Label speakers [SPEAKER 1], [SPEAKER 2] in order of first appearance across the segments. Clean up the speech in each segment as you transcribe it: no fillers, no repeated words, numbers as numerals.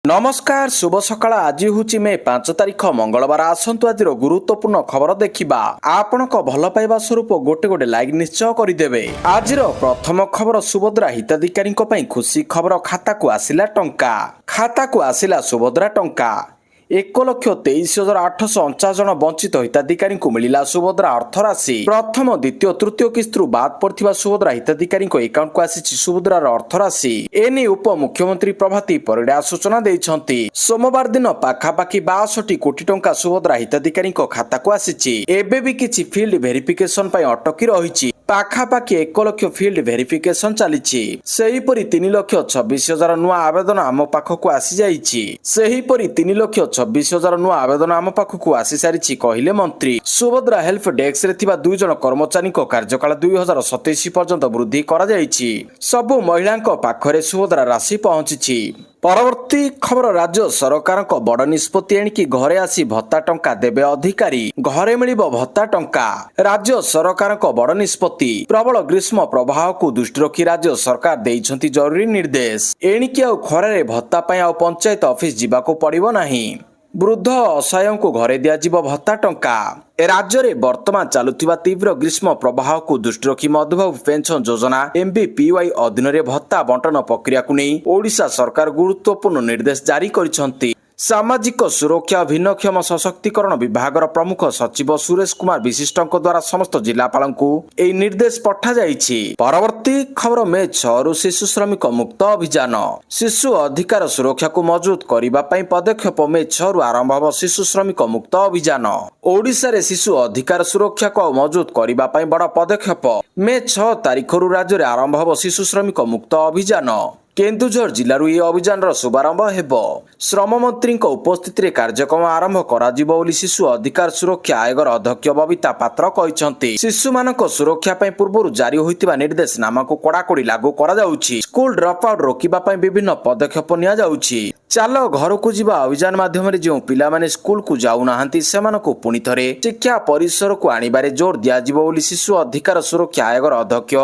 [SPEAKER 1] नमस्कार शुभ सकाळ आज हूँ मे 5 तारिख मंगलवार आसतु आज गुरुत्वपूर्ण खबर देखा आपण भल पाइबा स्वरूप गोटे गोटे लाइक निश्चय करदेवे। आज प्रथम खबर सुभद्रा हिताधिकारी खुशी खबर खाता को आसिला सुभद्रा टंका 1,23,849 जन वंचित हिताधिकारी मिला सुभद्रा अर्थ राशि। प्रथम द्वितीय तृतीय किस्तु बाद पड़ता सुभद्रा हिताधिकारी एकाउंट को आसी सुभद्रार अर्थ राशि। एने उप मुख्यमंत्री प्रभाती परिडा सूचना देइछंती। सोमवार दिन पाखापाखि 62 कोटी टंका सुभद्रा हिताधिकारी खाता को आसी। एबे भी किछि फील्ड वेरिफिकेशन पई अटकी रहिछि। पाखापाखि 1 लाख फील्ड वेरिफिकेशन चली। 3,26,000 नुआ आवेदन आम पाखक आसी जाइछि। 3,26,000 नुआ आवेदन आम पाखक आसी सारिछि कहिले मंत्री। सुभद्रा हेल्प डेस्क रे थिबा 2 जन कर्मचारी कार्यकाल 2027 पर्यंत वृद्धि करा जाइछि। सबु महिलांक पाखरे सुभद्रा राशि पहुंचिछि। परवर्ती खबर राज्य सरकार बड़ निष्पत्ति एणिकी घरे आसी भत्ता टंका देबे अधिकारी। घरे मिलिबो भत्ता टंका। राज्य सरकार बड़ निष्पत्ति। प्रबल ग्रीष्म प्रवाह को दृष्टि रखी राज्य सरकार देइछंती जरूरी निर्देश। एणिकी आ खरारे भत्ता पई आ पंचायत ऑफिस जिबाको पड़िबो नाही। वृद्ध असहायों को घरे दियाजिबो भत्ता टंका। राज्य में वर्तमान चलुथिबा तीव्र ग्रीष्म प्रवाह को दृष्टि रखी मधुबाबू पेंशन योजना MBPY अधीन रे भत्ता बंटन प्रक्रिया को नहीं ओडिशा सरकार गुरुत्वपूर्ण निर्देश जारी करिसंती। सामाजिक सुरक्षा और भिन्नक्षम सशक्तिकरण विभाग प्रमुख सचिव सुरेश कुमार विशिष्ट द्वारा समस्त जिलापाल को यह निर्देश पठा जाइछि। परवर्ती खबर मे 6 रु शिशु श्रमिक मुक्त अभियान। शिशु अधिकार सुरक्षा को मजबूत करने पदक्षेप मे 6 रु आरंभ होब शिशु श्रमिक मुक्त अभियान। ओडिशा रे शिशु अधिकार सुरक्षा को मजबूत करने बड़ पदक्षेप मे 6 तारिख रु राज्य में आरंभ होब शिशु श्रमिक मुक्त अभियान। केन्दुझर जिलू यह अभियान शुभारंभ हेबो। श्रम मंत्री उपस्थिति कार्यक्रम आरंभ कराजिबो बोली शिशु अधिकार सुरक्षा आयोग अध्यक्ष बबिता पात्र कहिसंती। शिशु मानक सुरक्षा पई पूर्व जारी होइतिबा निर्देशनामा को कड़ाकड़ी लागू करा जाउछि। स्कूल ड्रॉप आउट रोकिबा पई विभिन्न पदक्षेप निया जाउछि। चाल घर को जीवा अभियान माध्यम जो पिला माने स्कूल को जाऊ नाहांती सेमानकु पुनि थरे शिक्षा परिसर को आनिबारे जोर दियाजिबो बोली शिशु अधिकार सुरक्षा आयोग अध्यक्ष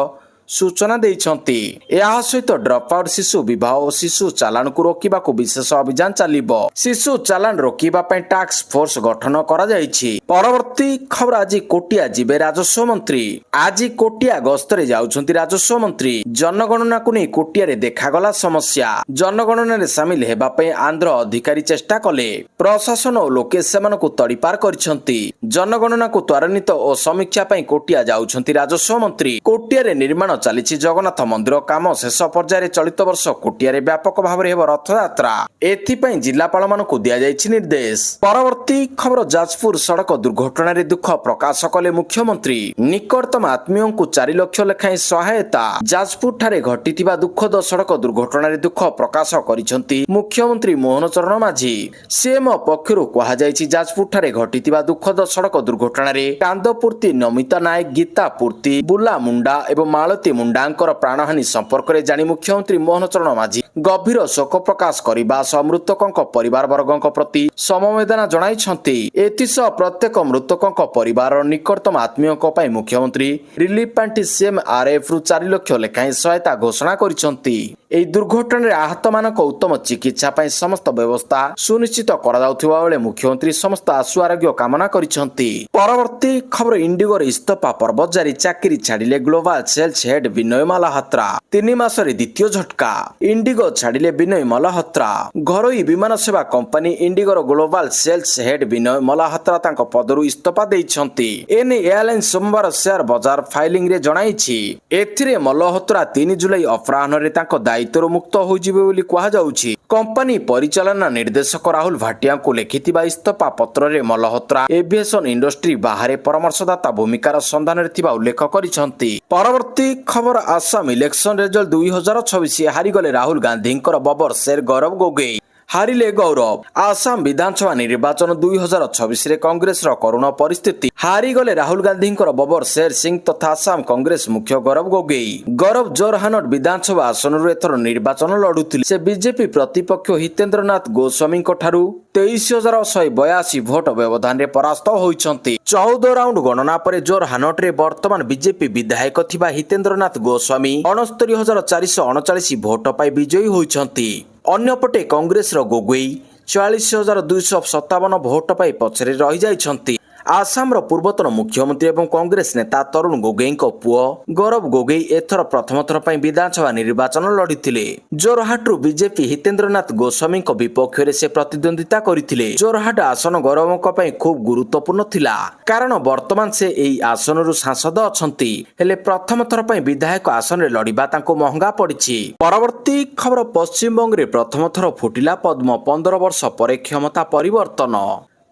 [SPEAKER 1] सूचना देइछंती। या सहित ड्रॉप आउट शिशु विवाह और शिशु चालान को रोकिबा को विशेष अभियान चलिबो। शिशु चालान रोकिबा पई टास्क फोर्स गठन करा जाइछि। परवर्ती खबर आज कोटिया जिबे राजस्व मंत्री। आज कोटिया गस्तरे जाउछंती राजस्व मंत्री। जनगणना को नै कोटिया रे देखागला समस्या। जनगणना रे शामिल हेबा पई आंध्र अधिकारी चेष्टा कले। प्रशासन और लोके सेमानकु तड़ीपार करिसंती। जनगणना को त्वरान्वित और समीक्षा पई कोटिया जाउछंती राजस्व मंत्री। कोटिया रे निर्माण चली जगन्नाथ मंदिर काम शेष पर्यायर चलित वर्ष कोटिया व्यापक भाव में रथ यात्रा। एथिपाई जिलापाल मानकु दिया जायछि निर्देश। परवर्ती खबर जाजपुर सड़क दुर्घटना रे दुख प्रकाश कले मुख्यमंत्री। निकटतम आत्मीयों को 4 लाख लेखाएं सहायता। जाजपुर ठारे घटिथिबा दुखद सड़क दुर्घटना रे दुख प्रकाश करिसंती मुख्यमंत्री मोहन चरण माझी। सीएम पक्षरु कहा जायछि जाजपुर ठारे घटिथिबा दुखद सड़क दुर्घटना रे कांदपूर्ति नमिता नायक गीता पूर्ति बुला मुंडा एवं मालती मुंडांकर प्राणहानि संपर्क में जानी मुख्यमंत्री मोहन चरण माझी गभीर शोक प्रकाश करने सह मृतकों परिवार वर्गों प्रति समवेदना जणाइछंती। एथिसह प्रत्येक मृतकों परिवार निकटतम आत्मीयों पई मुख्यमंत्री रिलीफ पांठी CMRF रु 4 लाख लेखाएं सहायता घोषणा करिसंती। एई दुर्घटना रे आहत मानक उत्तम चिकित्सा पई समस्त व्यवस्था सुनिश्चित करा जाउथिबा बेले मुख्यमंत्री समस्त आशु आरोग्य कामना करिसंती। परवर्ती खबर इंडिगोर इस्तफा पर्व जारी चाकरी छाड़िले ग्लोबल सेल्स हेड विनय मालाहत्रा। 3 मास रे द्वितीय झटका। इंडिगो छाड़िले विनय मालाहत्रा। घरोई विमान सेवा कंपनी इंडिगोर ग्लोबल सेल्स हेड विनय मालाहत्रा तांको पदरु इस्तफा देइछंती। एने एयरलाइन सोमवार शेयर बाजार फाइलिंग रे जणाइछि। एथिरे मालाहत्रा 3 जुलाई अपराह्न रे तांको दायित्व मुक्त होइजिबे बोली कहा जाउछि। कंपनी परिचालना निर्देशक राहुल भाटिया को लिखिथिबा इस्तफा पत्र रे मालाहत्रा एविएशन इंडस्ट्री बाहर परामर्शदाता भूमिकार संधान रे थिबा उल्लेख करिसंती। परवर्ती खबर आसाम इलेक्शन रिजल्ट 2026 हारिगले राहुल गांधी बबर शेर गौरव गोगोई। हारिले गौरव। आसाम विधानसभा निर्वाचन 2026 रे कांग्रेस रो करुण परिस्थिति। हारिगले राहुल गांधी बबर शेर सिंह तथा आसाम कांग्रेस मुख्य गौरव गोगोई। गौरव जोरहाट विधानसभा आसन एथर निर्वाचन लड़ुथिले। से बीजेपी प्रतिपक्ष हितेन्द्रनाथ गोस्वामी ठारू 23,182 भोट व्यवधान रे परास्त होइछंती। 14 राउंड गणना पर जोरहाट रे वर्तमान बीजेपी विधायक थिबा हितेन्द्रनाथ गोस्वामी 69,439 भोट पाई विजयी होइछंती। ଅନ୍ୟପଟେ କଂଗ୍ରେସର ଗୋଗୋଇ 44,257 ଭୋଟ ପାଇ ପଛରେ ରହିଯାଇଛନ୍ତି। ଆସାମର ପୂର୍ବତନ ମୁଖ୍ୟମନ୍ତ୍ରୀ ଏବଂ କଂଗ୍ରେସ ନେତା ତରୁଣ ଗୋଗୋଇଙ୍କ ପୁଅ ଗୌରବ ଗୋଗୋଇ ଏଥର ପ୍ରଥମ ଥର ପାଇଁ ବିଧାନସଭା ନିର୍ବାଚନ ଲଢିଥିଲେ। ଜୋରହାଟରୁ ବିଜେପି ହିତେନ୍ଦ୍ରନାଥ ଗୋସ୍ୱାମୀଙ୍କ ବିପକ୍ଷରେ ସେ ପ୍ରତିଦ୍ୱନ୍ଦିତା କରିଥିଲେ। ଜୋରହାଟ ଆସନ ଗୌରବଙ୍କ ପାଇଁ ଖୁବ୍ ଗୁରୁତ୍ୱପୂର୍ଣ୍ଣ ଥିଲା, କାରଣ ବର୍ତ୍ତମାନ ସେ ଏହି ଆସନରୁ ସାଂସଦ ଅଛନ୍ତି। ହେଲେ ପ୍ରଥମ ଥର ପାଇଁ ବିଧାୟକ ଆସନରେ ଲଢିବା ତାଙ୍କୁ ମହଙ୍ଗା ପଡିଛି। ପରବର୍ତ୍ତୀ ଖବର, ପଶ୍ଚିମବଙ୍ଗରେ ପ୍ରଥମ ଥର ଫୁଟିଲା ପଦ୍ମ, 15 ବର୍ଷ ପରେ କ୍ଷମତା ପରିବର୍ତ୍ତନ।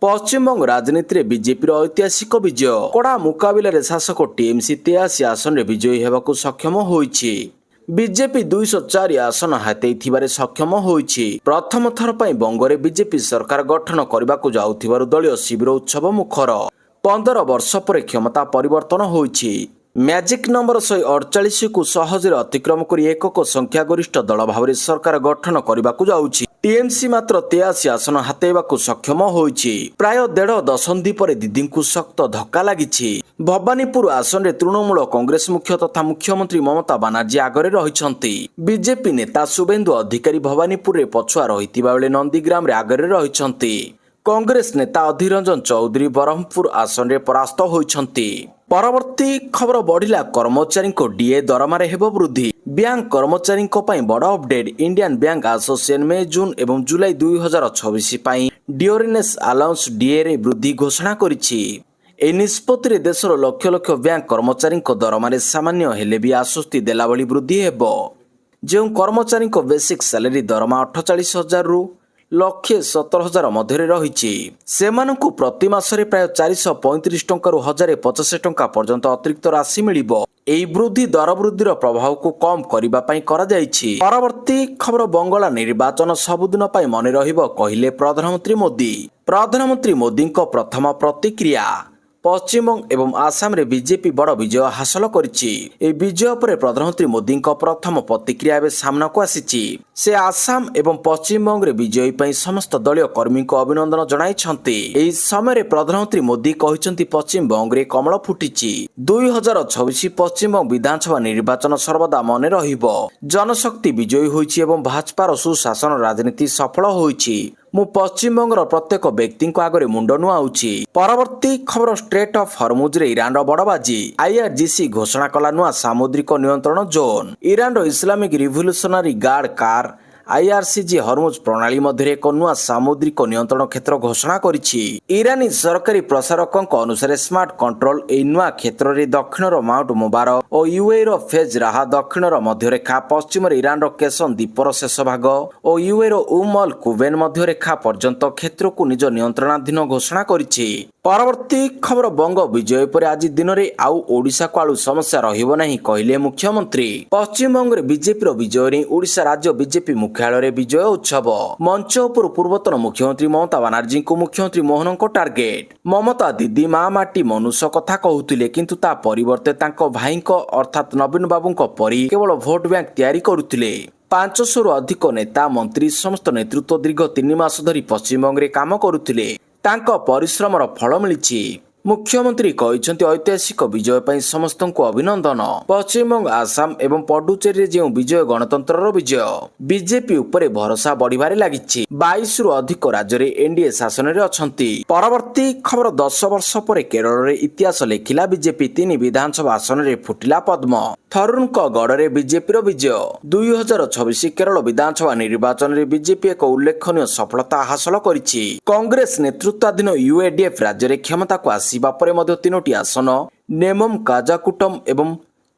[SPEAKER 1] ପଶ୍ଚିମବଙ୍ଗ ରାଜନୀତିରେ ବିଜେପିର ଐତିହାସିକ ବିଜୟ। କଡ଼ା ମୁକାବିଲାରେ ଶାସକ ଟିଏମସି 83 ଆସନରେ ବିଜୟୀ ହେବାକୁ ସକ୍ଷମ ହୋଇଛି। ବିଜେପି 204 ଆସନ ହାତେଇଥିବାରେ ସକ୍ଷମ ହୋଇଛି। ପ୍ରଥମ ଥର ପାଇଁ ବଙ୍ଗରେ ବିଜେପି ସରକାର ଗଠନ କରିବାକୁ ଯାଉଥିବାରୁ ଦଳୀୟ ଶିବିର ଉତ୍ସବ ମୁଖର। 15 ବର୍ଷ ପରେ କ୍ଷମତା ପରିବର୍ତ୍ତନ ହୋଇଛି। ମ୍ୟାଜିକ୍ ନମ୍ବର 148କୁ ସହଜରେ ଅତିକ୍ରମ କରି ଏକକ ସଂଖ୍ୟାଗରିଷ୍ଠ ଦଳ ଭାବରେ ସରକାର ଗଠନ କରିବାକୁ ଯାଉଛି। ଟିଏମସି ମାତ୍ର 83 ଆସନ ହାତେଇବାକୁ ସକ୍ଷମ ହୋଇଛି। ପ୍ରାୟ ଦେଢ଼ ଦଶନ୍ଧି ପରେ ଦିଦିଙ୍କୁ ଶକ୍ତ ଧକ୍କା ଲାଗିଛି। ଭବାନୀପୁର ଆସନରେ ତୃଣମୂଳ କଂଗ୍ରେସ ମୁଖ୍ୟ ତଥା ମୁଖ୍ୟମନ୍ତ୍ରୀ ମମତା ବାନାର୍ଜୀ ଆଗରେ ରହିଛନ୍ତି। ବିଜେପି ନେତା ଶୁଭେନ୍ଦୁ ଅଧିକାରୀ ଭବାନୀପୁରରେ ପଛୁଆ ରହିଥିବା ବେଳେ ନନ୍ଦୀଗ୍ରାମରେ ଆଗରେ ରହିଛନ୍ତି। କଂଗ୍ରେସ ନେତା ଅଧୀର ରଞ୍ଜନ ଚୌଧୁରୀ ବରହମପୁର ଆସନରେ ପରାସ୍ତ ହୋଇଛନ୍ତି। ପରବର୍ତ୍ତୀ ଖବର, ବଢିଲା କର୍ମଚାରୀଙ୍କ ଡିଏ ଦରମାରେ ହେବ ବୃଦ୍ଧି। ବ୍ୟାଙ୍କ କର୍ମଚାରୀଙ୍କ ପାଇଁ ବଡ଼ update. Indian bank association May, June ଏବଂ ଜୁଲାଇ 2026 ପାଇଁ ଡିଓରିନେସ୍ ଆଲାଉନ୍ସ ଡିଏରେ ବୃଦ୍ଧି ଘୋଷଣା କରିଛି। ଏହି ନିଷ୍ପତ୍ତିରେ ଦେଶର ଲକ୍ଷ ଲକ୍ଷ ବ୍ୟାଙ୍କ କର୍ମଚାରୀଙ୍କ ଦରମାରେ ସାମାନ୍ୟ ହେଲେ ବି ଆଶ୍ୱସ୍ତି ଦେଲାଭଳି ବୃଦ୍ଧି ହେବ। ଯେଉଁ କର୍ମଚାରୀଙ୍କ ବେସିକ୍ ସାଲାରୀ ଦରମା 48,000ରୁ 1,17,000 ମଧ୍ୟରେ ରହିଛି, ସେମାନଙ୍କୁ ପ୍ରତି ମାସରେ ପ୍ରାୟ 435 ଟଙ୍କାରୁ 1,050 ଟଙ୍କା ପର୍ଯ୍ୟନ୍ତ ଅତିରିକ୍ତ ରାଶି ମିଳିବ। ଏହି ବୃଦ୍ଧି ଦର ବୃଦ୍ଧିର ପ୍ରଭାବକୁ କମ୍ କରିବା ପାଇଁ କରାଯାଇଛି। ପରବର୍ତ୍ତୀ ଖବର, ବଙ୍ଗଳା ନିର୍ବାଚନ ସବୁଦିନ ପାଇଁ ମନେ ରହିବ କହିଲେ ପ୍ରଧାନମନ୍ତ୍ରୀ ମୋଦି। ପ୍ରଧାନମନ୍ତ୍ରୀ ମୋଦିଙ୍କ ପ୍ରଥମ ପ୍ରତିକ୍ରିୟା। ପଶ୍ଚିମବଙ୍ଗ ଏବଂ ଆସାମରେ ବିଜେପି ବଡ଼ ବିଜୟ ହାସଲ କରିଛି। ଏହି ବିଜୟ ପରେ ପ୍ରଧାନମନ୍ତ୍ରୀ ମୋଦିଙ୍କ ପ୍ରଥମ ପ୍ରତିକ୍ରିୟା ଏବେ ସାମ୍ନାକୁ ଆସିଛି। ସେ ଆସାମ ଏବଂ ପଶ୍ଚିମବଙ୍ଗରେ ବିଜୟୀ ପାଇଁ ସମସ୍ତ ଦଳୀୟ କର୍ମୀଙ୍କୁ ଅଭିନନ୍ଦନ ଜଣାଇଛନ୍ତି। ଏହି ସମୟରେ ପ୍ରଧାନମନ୍ତ୍ରୀ ମୋଦି କହିଛନ୍ତି, ପଶ୍ଚିମବଙ୍ଗରେ କମଳ ଫୁଟିଛି। 2026 ପଶ୍ଚିମବଙ୍ଗ ବିଧାନସଭା ନିର୍ବାଚନ ସର୍ବଦା ମନେ ରହିବ। ଜନଶକ୍ତି ବିଜୟୀ ହୋଇଛି ଏବଂ ଭାଜପାର ସୁଶାସନ ରାଜନୀତି ସଫଳ ହୋଇଛି। ମୁଁ ପଶ୍ଚିମବଙ୍ଗର ପ୍ରତ୍ୟେକ ବ୍ୟକ୍ତିଙ୍କ ଆଗରେ ମୁଣ୍ଡ ନୁଆଉଛି। ପରବର୍ତ୍ତୀ ଖବର, ଷ୍ଟ୍ରେଟ୍ ଅଫ୍ ହରମୁଜରେ ଇରାନର ବଡ଼ବାଜି। IRGC ଘୋଷଣା କଲା ନୂଆ ସାମୁଦ୍ରିକ ନିୟନ୍ତ୍ରଣ ଜୋନ୍। ଇରାନର Islamic revolutionary guard car IRCG ହରମୁଜ ପ୍ରଣାଳୀ ମଧ୍ୟରେ ଏକ ନୂଆ ସାମୁଦ୍ରିକ ନିୟନ୍ତ୍ରଣ କ୍ଷେତ୍ର ଘୋଷଣା କରିଛି। ଇରାନୀ ସରକାରୀ ପ୍ରସାରକଙ୍କ ଅନୁସାରେ ସ୍ମାର୍ଟ କଣ୍ଟ୍ରୋଲ ଏହି ନୂଆ କ୍ଷେତ୍ରରେ ଦକ୍ଷିଣର ମାଉଣ୍ଟ ମୁବାରକ ଓ UAEର ଫେଜ୍ ରାହା, ଦକ୍ଷିଣର ମଧ୍ୟରେଖା, ପଶ୍ଚିମରେ ଇରାନର କେସନ ଦ୍ୱୀପର ଶେଷ ଭାଗ ଓ UAEର ଅଲ କୁବେନ ମଧ୍ୟରେଖା ପର୍ଯ୍ୟନ୍ତ କ୍ଷେତ୍ରକୁ ନିଜ ନିୟନ୍ତ୍ରଣାଧୀନ ଘୋଷଣା କରିଛି। ପରବର୍ତ୍ତୀ ଖବର, ବଙ୍ଗ ବିଜୟ ପରେ ଆଜି ଦିନରେ ଆଉ ଓଡ଼ିଶାକୁ ଆଳୁ ସମସ୍ୟା ରହିବ ନାହିଁ କହିଲେ ମୁଖ୍ୟମନ୍ତ୍ରୀ। ପଶ୍ଚିମବଙ୍ଗରେ ବିଜେପିର ବିଜୟ ନେଇ ଓଡ଼ିଶା ରାଜ୍ୟ ବିଜେପି ମୁଖ୍ୟାଳୟରେ ବିଜୟ ଉତ୍ସବ। ମଞ୍ଚ ଉପରୁ ପୂର୍ବତନ ମୁଖ୍ୟମନ୍ତ୍ରୀ ମମତା ବାନାର୍ଜୀଙ୍କୁ ମୁଖ୍ୟମନ୍ତ୍ରୀ ମୋହନଙ୍କ ଟାର୍ଗେଟ। ମମତା ଦିଦି ମା ମାଟି ମନୁଷ କଥା କହୁଥିଲେ, କିନ୍ତୁ ତା ପରିବର୍ତ୍ତେ ତାଙ୍କ ଭାଇଙ୍କ ଅର୍ଥାତ୍ ନବୀନ ବାବୁଙ୍କ ପରି କେବଳ ଭୋଟ ବ୍ୟାଙ୍କ ତିଆରି କରୁଥିଲେ। 500ରୁ ଅଧିକ ନେତା, ମନ୍ତ୍ରୀ, ସମସ୍ତ ନେତୃତ୍ୱ ଦୀର୍ଘ 3 ମାସ ଧରି ପଶ୍ଚିମବଙ୍ଗରେ କାମ କରୁଥିଲେ। ତାଙ୍କ ପରିଶ୍ରମର ଫଳ ମିଳିଛି। ମୁଖ୍ୟମନ୍ତ୍ରୀ କହିଛନ୍ତି, ଐତିହାସିକ ବିଜୟ ପାଇଁ ସମସ୍ତଙ୍କୁ ଅଭିନନ୍ଦନ। ପଶ୍ଚିମବଙ୍ଗ, ଆସାମ ଏବଂ ପଡୁଚେରୀରେ ଯେଉଁ ବିଜୟ ଗଣତନ୍ତ୍ରର ବିଜୟ। ବିଜେପି ଉପରେ ଭରସା ବଢିବାରେ ଲାଗିଛି। 22ରୁ ଅଧିକ ରାଜ୍ୟରେ ଏନଡିଏ ଶାସନରେ ଅଛନ୍ତି। ପରବର୍ତ୍ତୀ ଖବର, 10 ବର୍ଷ ପରେ କେରଳରେ ଇତିହାସ ଲେଖିଲା ବିଜେପି। 3 ବିଧାନସଭା ଆସନରେ ଫୁଟିଲା ପଦ୍ମ। ଥରୁରଙ୍କ ଗଡ଼ରେ ବିଜେପିର ବିଜୟ। 2026 କେରଳ ବିଧାନସଭା ନିର୍ବାଚନରେ ବିଜେପି ଏକ ଉଲ୍ଲେଖନୀୟ ସଫଳତା ହାସଲ କରିଛି। କଂଗ୍ରେସ ନେତୃତ୍ୱାଧୀନ UADF ରାଜ୍ୟରେ କ୍ଷମତାକୁ ଆସିବା ପରେ ମଧ୍ୟ 3ଟି ଆସନ, ନେମମ, କାଜାକୁଟମ ଏବଂ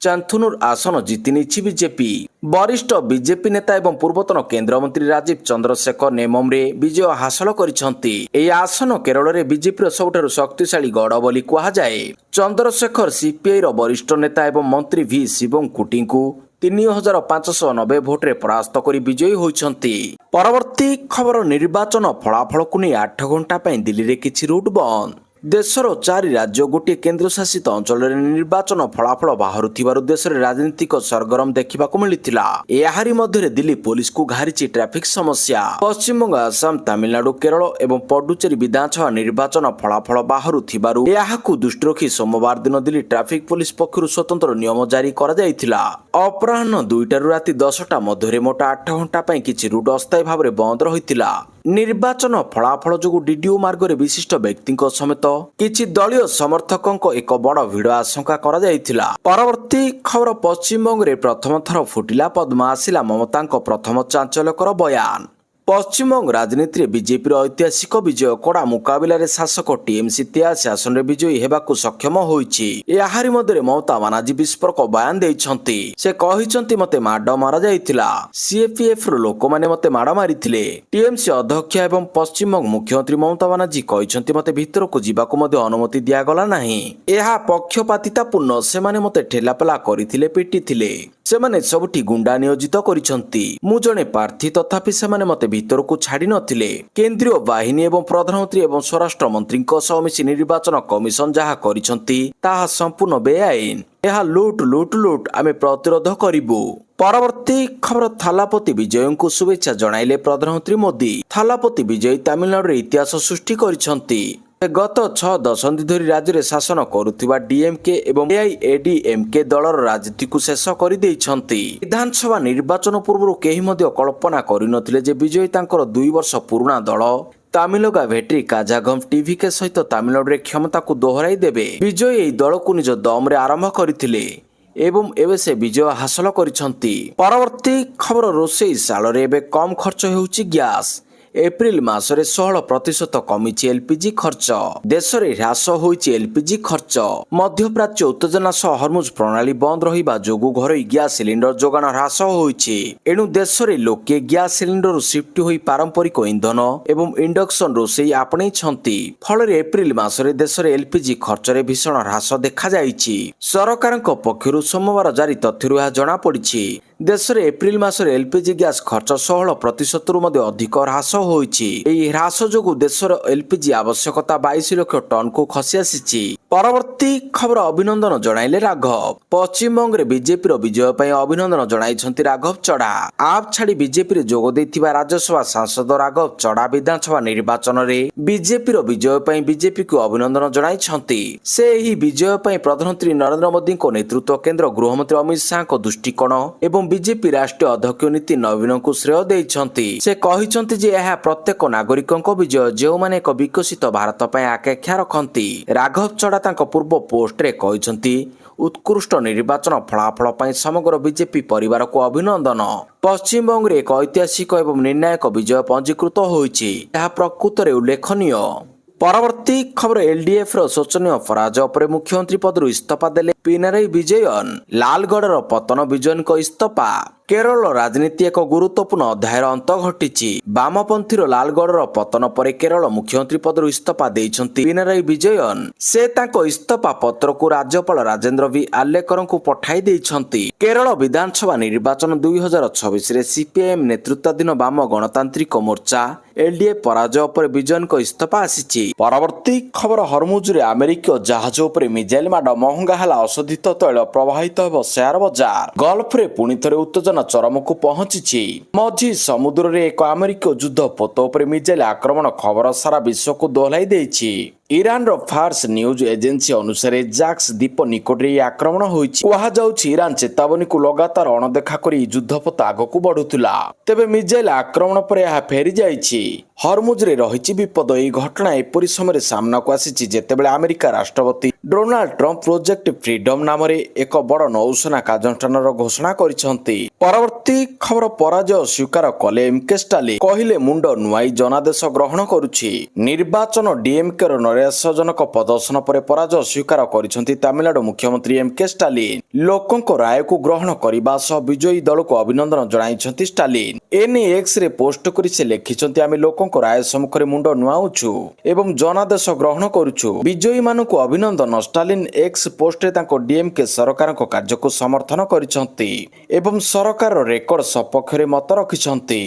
[SPEAKER 1] ଚାନ୍ଥୁନୁର ଆସନ ଜିତି ନେଇଛି ବିଜେପି। ବରିଷ୍ଠ ବିଜେପି ନେତା ଏବଂ ପୂର୍ବତନ କେନ୍ଦ୍ରମନ୍ତ୍ରୀ ରାଜୀବ ଚନ୍ଦ୍ରଶେଖର ନେମମରେ ବିଜୟ ହାସଲ କରିଛନ୍ତି। ଏହି ଆସନ କେରଳରେ ବିଜେପିର ସବୁଠାରୁ ଶକ୍ତିଶାଳୀ ଗଡ଼ ବୋଲି କୁହାଯାଏ। ଚନ୍ଦ୍ରଶେଖର CPIର ବରିଷ୍ଠ ନେତା ଏବଂ ମନ୍ତ୍ରୀ V ଶିବଙ୍କୁଟିଙ୍କୁ 3,590 ଭୋଟରେ ପରାସ୍ତ କରି ବିଜୟୀ ହୋଇଛନ୍ତି। ପରବର୍ତ୍ତୀ ଖବର, ନିର୍ବାଚନ ଫଳାଫଳକୁ ନେଇ 8 ଘଣ୍ଟା ପାଇଁ ଦିଲ୍ଲୀରେ କିଛି ରୁଟ୍ ବନ୍ଦ। ଦେଶର 4 ରାଜ୍ୟ ଗୋଟିଏ କେନ୍ଦ୍ରଶାସିତ ଅଞ୍ଚଳରେ ନିର୍ବାଚନ ଫଳାଫଳ ବାହାରୁଥିବାରୁ ଦେଶରେ ରାଜନୈତିକ ସରଗରମ ଦେଖିବାକୁ ମିଳିଥିଲା। ଏହାରି ମଧ୍ୟରେ ଦିଲ୍ଲୀ ପୋଲିସକୁ ଘାରିଛି ଟ୍ରାଫିକ ସମସ୍ୟା। ପଶ୍ଚିମବଙ୍ଗ, ଆସାମ, ତାମିଲନାଡୁ, କେରଳ ଏବଂ ପଡୁଚେରୀ ବିଧାନସଭା ନିର୍ବାଚନ ଫଳାଫଳ ବାହାରୁଥିବାରୁ ଏହାକୁ ଦୃଷ୍ଟି ରଖି ସୋମବାର ଦିନ ଦିଲ୍ଲୀ ଟ୍ରାଫିକ ପୋଲିସ ପକ୍ଷରୁ ସ୍ୱତନ୍ତ୍ର ନିୟମ ଜାରି କରାଯାଇଥିଲା। ଅପରାହ୍ନ 2ଟାରୁ ରାତି 10ଟା ମଧ୍ୟରେ ମୋଟ 8 ଘଣ୍ଟା ପାଇଁ କିଛି ରୁଟ୍ ଅସ୍ଥାୟୀ ଭାବରେ ବନ୍ଦ ରହିଥିଲା। ନିର୍ବାଚନ ଫଳାଫଳ ଯୋଗୁଁ ଡିଡିଓ ମାର୍ଗରେ ବିଶିଷ୍ଟ ବ୍ୟକ୍ତିଙ୍କ ସମେତ କିଛି ଦଳୀୟ ସମର୍ଥକଙ୍କ ଏକ ବଡ଼ ଭିଡ଼ ଆଶଙ୍କା କରାଯାଇଥିଲା। ପରବର୍ତ୍ତୀ ଖବର, ପଶ୍ଚିମବଙ୍ଗରେ ପ୍ରଥମ ଥର ଫୁଟିଲା ପଦ୍ମ, ଆସିଲା ମମତାଙ୍କ ପ୍ରଥମ ଚାଞ୍ଚଲ୍ୟକର ବୟାନ। ପଶ୍ଚିମବଙ୍ଗ ରାଜନୀତିରେ ବିଜେପିର ଐତିହାସିକ ବିଜୟ କଡ଼ା ମୁକାବିଲାରେ ଶାସକ ଟିଏମସି 83 ଆସନରେ ବିଜୟୀ ହେବାକୁ ସକ୍ଷମ ହୋଇଛି। ଏହାରି ମଧ୍ୟରେ ମମତା ବାନାର୍ଜୀ ବିସ୍ଫୋରକ ବୟାନ ଦେଇଛନ୍ତି। ସେ କହିଛନ୍ତି, ମୋତେ ମାଡ଼ ମରାଯାଇଥିଲା। ସିଏପିଏଫର ଲୋକମାନେ ମୋତେ ମାଡ଼ ମାରିଥିଲେ। ଟିଏମସି ଅଧ୍ୟକ୍ଷ ଏବଂ ପଶ୍ଚିମବଙ୍ଗ ମୁଖ୍ୟମନ୍ତ୍ରୀ ମମତା ବାନାର୍ଜୀ କହିଛନ୍ତି, ମୋତେ ଭିତରକୁ ଯିବାକୁ ମଧ୍ୟ ଅନୁମତି ଦିଆଗଲା ନାହିଁ। ଏହା ପକ୍ଷପାତିତାପୂର୍ଣ୍ଣ। ସେମାନେ ମୋତେ ଠେଲାପେଲା କରିଥିଲେ, ପିଟିଥିଲେ। ସେମାନେ ସବୁଠି ଗୁଣ୍ଡା ନିୟୋଜିତ କରିଛନ୍ତି। ମୁଁ ଜଣେ ପ୍ରାର୍ଥୀ, ତଥାପି ସେମାନେ ମୋତେ ଭିତରକୁ ଛାଡ଼ି ନଥିଲେ। କେନ୍ଦ୍ରୀୟ ବାହିନୀ ଏବଂ ପ୍ରଧାନମନ୍ତ୍ରୀ ଏବଂ ସ୍ୱରାଷ୍ଟ୍ର ମନ୍ତ୍ରୀଙ୍କ ସହ ମିଶି ନିର୍ବାଚନ କମିଶନ ଯାହା କରିଛନ୍ତି ତାହା ସମ୍ପୂର୍ଣ୍ଣ ବେଆଇନ। ଏହା ଲୁଟ୍ ଲୁଟ୍ ଲୁଟ୍। ଆମେ ପ୍ରତିରୋଧ କରିବୁ। ପରବର୍ତ୍ତୀ ଖବର, ଥାଲାପତି ବିଜୟଙ୍କୁ ଶୁଭେଚ୍ଛା ଜଣାଇଲେ ପ୍ରଧାନମନ୍ତ୍ରୀ ମୋଦି। ଥାଲାପତି ବିଜୟ ତାମିଲନାଡୁରେ ଇତିହାସ ସୃଷ୍ଟି କରିଛନ୍ତି। ଗତ 6 ଦଶନ୍ଧି ଧରି ରାଜ୍ୟରେ ଶାସନ କରୁଥିବା ଡିଏମକେ ଏବଂ ଏଆଇଏଡିଏମକେ ଦଳର ରାଜନୀତିକୁ ଶେଷ କରିଦେଇଛନ୍ତି। ବିଧାନସଭା ନିର୍ବାଚନ ପୂର୍ବରୁ କେହି ମଧ୍ୟ କଳ୍ପନା କରିନଥିଲେ ଯେ ବିଜୟ ତାଙ୍କର 2 ବର୍ଷ ପୁରୁଣା ଦଳ ତାମିଲଗା ଭେଟ୍ରି କାଜାଗମ୍ ଟିଭିକେ ସହିତ ତାମିଲନାଡୁରେ କ୍ଷମତାକୁ ଦୋହରାଇ ଦେବେ। ବିଜୟ ଏହି ଦଳକୁ ନିଜ ଦମରେ ଆରମ୍ଭ କରିଥିଲେ ଏବଂ ଏବେ ସେ ବିଜୟ ହାସଲ କରିଛନ୍ତି। ପରବର୍ତ୍ତୀ ଖବର, ରୋଷେଇ ଶାଳରେ ଏବେ କମ୍ ଖର୍ଚ୍ଚ ହେଉଛି ଗ୍ୟାସ୍। ଏପ୍ରିଲ ମାସରେ 16% କମିଛି ଏଲପିଜି ଖର୍ଚ୍ଚ। ଦେଶରେ ହ୍ରାସ ହୋଇଛି ଏଲପିଜି ଖର୍ଚ୍ଚ। ମଧ୍ୟପ୍ରାଚ୍ୟ ଉତ୍ତେଜନା ସହ ହର୍ମୁଜ ପ୍ରଣାଳୀ ବନ୍ଦ ରହିବା ଯୋଗୁଁ ଘରୋଇ ଗ୍ୟାସ୍ ସିଲିଣ୍ଡର ଯୋଗାଣ ହ୍ରାସ ହୋଇଛି। ଏଣୁ ଦେଶରେ ଲୋକେ ଗ୍ୟାସ୍ ସିଲିଣ୍ଡରରୁ ସିଫ୍ଟ ହୋଇ ପାରମ୍ପରିକ ଇନ୍ଧନ ଏବଂ ଇଣ୍ଡକ୍ସନ ରୋଷେଇ ଆପଣେଇଛନ୍ତି। ଫଳରେ ଏପ୍ରିଲ ମାସରେ ଦେଶରେ ଏଲପିଜି ଖର୍ଚ୍ଚରେ ଭୀଷଣ ହ୍ରାସ ଦେଖାଯାଇଛି। ସରକାରଙ୍କ ପକ୍ଷରୁ ସୋମବାର ଜାରି ତଥ୍ୟରୁ ଏହା ଜଣାପଡ଼ିଛି। ଦେଶରେ ଏପ୍ରିଲ ମାସରେ ଏଲପିଜି ଗ୍ୟାସ୍ ଖର୍ଚ୍ଚ 16%ରୁ ମଧ୍ୟ ଅଧିକ ହ୍ରାସ ହୋଇଛି। ଏହି ହ୍ରାସ ଯୋଗୁଁ ଦେଶର ଏଲପିଜି ଆବଶ୍ୟକତା 22 ଲକ୍ଷ ଟନ୍କୁ ଖସି ଆସିଛି। ପରବର୍ତ୍ତୀ ଖବର, ଅଭିନନ୍ଦନ ଜଣାଇଲେ ରାଘବ। ପଶ୍ଚିମବଙ୍ଗରେ ବିଜେପିର ବିଜୟ ପାଇଁ ଅଭିନନ୍ଦନ ଜଣାଇଛନ୍ତି ରାଘବ ଚଢ଼ା। ଆପ୍ ଛାଡ଼ି ବିଜେପିରେ ଯୋଗ ଦେଇଥିବା ରାଜ୍ୟସଭା ସାଂସଦ ରାଘବ ଚଢ଼ା ବିଧାନସଭା ନିର୍ବାଚନରେ ବିଜେପିର ବିଜୟ ପାଇଁ ବିଜେପିକୁ ଅଭିନନ୍ଦନ ଜଣାଇଛନ୍ତି। ସେ ଏହି ବିଜୟ ପାଇଁ ପ୍ରଧାନମନ୍ତ୍ରୀ ନରେନ୍ଦ୍ର ମୋଦିଙ୍କ ନେତୃତ୍ୱ, କେନ୍ଦ୍ର ଗୃହମନ୍ତ୍ରୀ ଅମିତ ଶାହଙ୍କ ଦୃଷ୍ଟିକୋଣ ଏବଂ ବିଜେପି ରାଷ୍ଟ୍ରୀୟ ଅଧ୍ୟକ୍ଷ ନୀତି ନବୀନଙ୍କୁ ଶ୍ରେୟ ଦେଇଛନ୍ତି। ସେ କହିଛନ୍ତି ଯେ ଏହା ପ୍ରତ୍ୟେକ ନାଗରିକଙ୍କ ବିଜୟ ଯେଉଁମାନେ ଏକ ବିକଶିତ ଭାରତ ପାଇଁ ଆକାଂକ୍ଷା ରଖନ୍ତି। ରାଘବ ଚଢ଼ା ତାଙ୍କ ପୂର୍ବ ପୋଷ୍ଟରେ କହିଛନ୍ତି, ଉତ୍କୃଷ୍ଟ ନିର୍ବାଚନ ଫଳାଫଳ ପାଇଁ ସମଗ୍ର ବିଜେପି ପରିବାରକୁ ଅଭିନନ୍ଦନ। ପଶ୍ଚିମବଙ୍ଗରେ ଏକ ଐତିହାସିକ ଏବଂ ନିର୍ଣ୍ଣାୟକ ବିଜୟ ପଞ୍ଜୀକୃତ ହୋଇଛି। ଏହା ପ୍ରକୃତରେ ଉଲ୍ଲେଖନୀୟ। ପରବର୍ତ୍ତୀ ଖବର, ଏଲଡିଏଫର ଶୋଚନୀୟ ପରାଜୟ ପରେ ମୁଖ୍ୟମନ୍ତ୍ରୀ ପଦରୁ ଇସ୍ତଫା ଦେଲେ ପିନାରାଇ ବିଜୟନ। ଲାଲଗଡ଼ର ପତନ, ବିଜୟନଙ୍କ ଇସ୍ତଫା। କେରଳ ରାଜନୀତି ଏକ ଗୁରୁତ୍ୱପୂର୍ଣ୍ଣ ଅଧ୍ୟାୟର ଅନ୍ତ ଘଟିଛି। ବାମପନ୍ଥୀର ଲାଲଗଡ଼ର ପତନ ପରେ କେରଳ ମୁଖ୍ୟମନ୍ତ୍ରୀ ପଦରୁ ଇସ୍ତଫା ଦେଇଛନ୍ତି ପିନାରାଇ ବିଜୟନ। ସେ ତାଙ୍କ ଇସ୍ତଫା ପତ୍ରକୁ ରାଜ୍ୟପାଳ ରାଜେନ୍ଦ୍ର ଭି ଆର୍ଲେକରଙ୍କୁ ପଠାଇ ଦେଇଛନ୍ତି। କେରଳ ବିଧାନସଭା ନିର୍ବାଚନ 2026ରେ ସିପିଆଇଏମ୍ ନେତୃତ୍ୱାଧୀନ ବାମ ଗଣତାନ୍ତ୍ରିକ ମୋର୍ଚ୍ଚା ଏଲଡିଏଫ୍ ପରାଜୟ ପରେ ବିଜୟନଙ୍କ ଇସ୍ତଫା ଆସିଛି। ପରବର୍ତ୍ତୀ ଖବର, ହରମୁଜରେ ଆମେରିକୀୟ ଜାହାଜ ଉପରେ ମିଜାଇଲ ମାଡ଼, ମହଙ୍ଗା ହେଲା ଅଶୋଧିତ ତୈଳ, ପ୍ରବାହିତ ହେବ ସେୟାର ବଜାର। ଗଲ୍ଫରେ ପୁଣି ଥରେ ଉତ୍ତେଜନା ଚରମକୁ ପହଞ୍ଚିଛି। ମଝି ସମୁଦ୍ରରେ ଏକ ଆମେରିକୀୟ ଯୁଦ୍ଧ ପୋତ ଉପରେ ମିଜାଇଲ ଆକ୍ରମଣ ଖବର ସାରା ବିଶ୍ୱକୁ ଦୋହଲାଇ ଦେଇଛି। ଇରାନର ଫାର୍ସ ନ୍ୟୁଜ ଏଜେନ୍ସି ଅନୁସାରେ ଜାକ୍ସ ଦ୍ୱୀପ ନିକଟରେ ଏହି ଆକ୍ରମଣ ହୋଇଛି। କୁହାଯାଉଛି ଇରାନ ଚେତାବନୀକୁ ଲଗାତାର ଅଣଦେଖା କରି ଯୁଦ୍ଧପୋତ ଆଗକୁ ବଢୁଥିଲା। ତେବେ ମିଜାଇଲ ଆକ୍ରମଣ ପରେ ଏହା ଫେରି ଯାଇଛି। ହରମୁଜରେ ରହିଛି ବିପଦ। ଏହି ଘଟଣା ଏପରି ସମୟରେ ସାମ୍ନାକୁ ଆସିଛି ଯେତେବେଳେ ଆମେରିକା ରାଷ୍ଟ୍ରପତି ଡୋନାଲ୍ଡ ଟ୍ରମ୍ପ ପ୍ରୋଜେକ୍ଟ ଫ୍ରିଡମ ନାମରେ ଏକ ବଡ଼ ନୌସେନା କାର୍ଯ୍ୟାନୁଷ୍ଠାନର ଘୋଷଣା କରିଛନ୍ତି। ପରବର୍ତ୍ତୀ ଖବର, ପରାଜୟ ସ୍ୱୀକାର କଲେ ଏମକେ ଷ୍ଟାଲିନ। କହିଲେ ମୁଣ୍ଡ ନୁଆଇ ଜନାଦେଶ ଗ୍ରହଣ କରୁଛି। ନିର୍ବାଚନ ଡିଏମକେର ନୈରାଶ୍ୟଜନକ ପ୍ରଦର୍ଶନ ପରେ ପରାଜୟ ସ୍ୱୀକାର କରିଛନ୍ତି ତାମିଲନାଡୁ ମୁଖ୍ୟମନ୍ତ୍ରୀ ଏମକେ ଷ୍ଟାଲିନ। ଲୋକଙ୍କ ରାୟକୁ ଗ୍ରହଣ କରିବା ସହ ବିଜୟୀ ଦଳକୁ ଅଭିନନ୍ଦନ ଜଣାଇଛନ୍ତି ଷ୍ଟାଲିନ। ଏନେଇ ଏକ୍ସରେ ପୋଷ୍ଟ କରି ସେ ଲେଖିଛନ୍ତି, ଆମେ ଲୋକଙ୍କ ରାୟ ସମ୍ମୁଖରେ ମୁଣ୍ଡ ନୁଆଉଛୁ ଏବଂ ଜନାଦେଶ ଗ୍ରହଣ କରୁଛୁ। ବିଜୟୀମାନଙ୍କୁ ଅଭିନନ୍ଦନ। ଷ୍ଟାଲିନ ଏକ୍ସ ପୋଷ୍ଟରେ ତାଙ୍କ ଡିଏମକେ ସରକାରଙ୍କ କାର୍ଯ୍ୟକୁ ସମର୍ଥନ କରିଛନ୍ତି ଏବଂ ସରକାରର ରେକର୍ଡ ସପକ୍ଷରେ ମତ ରଖିଛନ୍ତି।